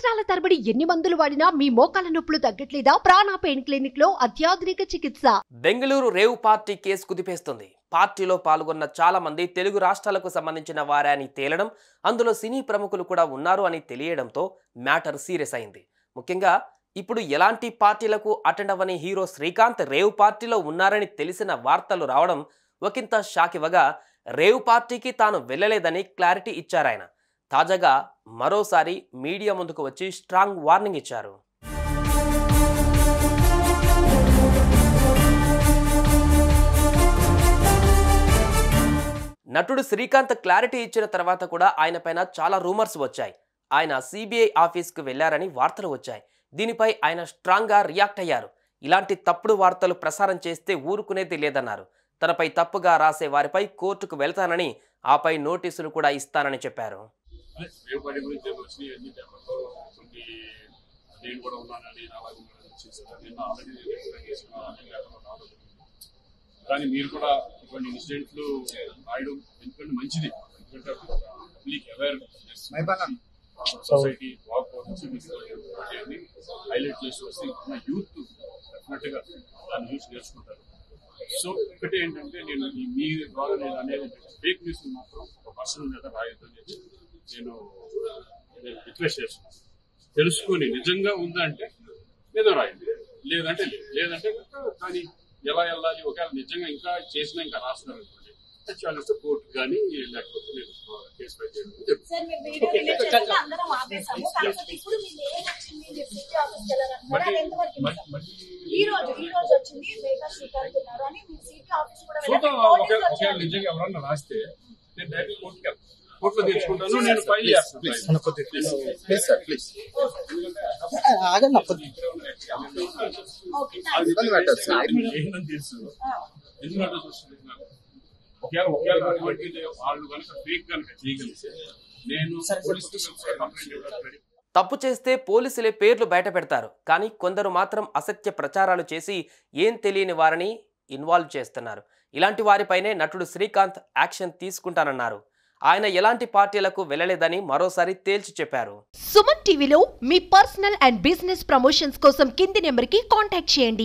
సంవత్సరాల తరబడి ఎన్ని మందులు వాడినా మీ మోకాల నొప్పులు తగ్గట్లేదా? ప్రాణ పెయిన్ క్లినిక్ లో అత్యాధునిక చికిత్స. బెంగళూరు రేవ్ పార్టీ కేసు కుదిపేస్తుంది. పార్టీలో పాల్గొన్న చాలా మంది తెలుగు రాష్ట్రాలకు సంబంధించిన వారే అని తేలడం, అందులో సినీ ప్రముఖులు కూడా ఉన్నారు అని తెలియడంతో మ్యాటర్ సీరియస్ అయింది. ముఖ్యంగా ఇప్పుడు ఎలాంటి పార్టీలకు అటెండ్ అవ్వని హీరో శ్రీకాంత్ రేవ్ పార్టీలో ఉన్నారని తెలిసిన వార్తలు రావడం ఒకంత షాక్ ఇవ్వగా, రేవ్ పార్టీకి తాను వెళ్ళలేదని క్లారిటీ ఇచ్చారాయన. తాజాగా మరోసారి మీడియా ముందుకు వచ్చి స్ట్రాంగ్ వార్నింగ్ ఇచ్చారు. నటుడు శ్రీకాంత్ క్లారిటీ ఇచ్చిన తర్వాత కూడా ఆయన పైన చాలా రూమర్స్ వచ్చాయి. ఆయన సిబిఐ ఆఫీస్కు వెళ్లారని వార్తలు వచ్చాయి. దీనిపై ఆయన స్ట్రాంగ్ గా రియాక్ట్ అయ్యారు. ఇలాంటి తప్పుడు వార్తలు ప్రసారం చేస్తే ఊరుకునేది లేదన్నారు. తనపై తప్పుగా రాసే వారిపై కోర్టుకు వెళ్తానని, ఆపై నోటీసులు కూడా ఇస్తానని చెప్పారు. కానీ మీరు కూడా ఇటువంటి ఇన్సిడెంట్లు రాయడం ఎందుకంటే మంచిది. ఎందుకంటే పబ్లిక్ అవేర్నెస్ సొసైటీ హైలైట్ చేసి వస్తే యూత్ డెఫినెట్గా దాన్ని యూస్ నేర్చుకుంటారు. సో ఒకటి ఏంటంటే నేను మీ ద్వారా నేను అనేది ఫేక్ న్యూస్ మాత్రం ఒక పర్సనల్ మీద రాయొద్దని చెప్పి నేను రిక్వెస్ట్ చేస్తున్నాను. తెలుసుకొని నిజంగా ఉందంటే ఏదో రాయండి, లేదంటే లేదంటే కానీ ఎలా వెళ్ళాలి, ఒకవేళ నిజంగా ఇంకా చేసినా ఇంకా రాస్తున్నారు అనుకోండి, చాలిస్తే కోర్టు కానీ లేకపోతే నేను కేసు ఫైల్ చేయడం ఒకవేళ నిజంగా ఎవరన్నా రాస్తే నేను డైరెక్ట్ కోర్టుకి వెళ్తాను, కోర్టులో తెచ్చుకుంటాను, నేను ఫైల్ చేస్తాను. ఒకవేళ అటువంటి వాళ్ళు కనుక ఫేక్ కనుక చేయగలిగితే నేను తప్పు చేస్తే పోలీసులే పేర్లు బయట పెడతారు. కానీ కొందరు మాత్రం అసత్య ప్రచారాలు చేసి ఏం తెలియని వారిని ఇన్వాల్వ్ చేస్తున్నారు. ఇలాంటి వారిపైనే నటుడు శ్రీకాంత్ యాక్షన్ తీసుకుంటానన్నారు. ఆయన ఎలాంటి పార్టీలకు వెళ్ళలేదని మరోసారి తేల్చి చెప్పారు. సుమన్ టీవీలో మీ పర్సనల్ అండ్ బిజినెస్ ప్రమోషన్స్ కోసం కింది నెంబర్కి కాంటాక్ట్ చేయండి.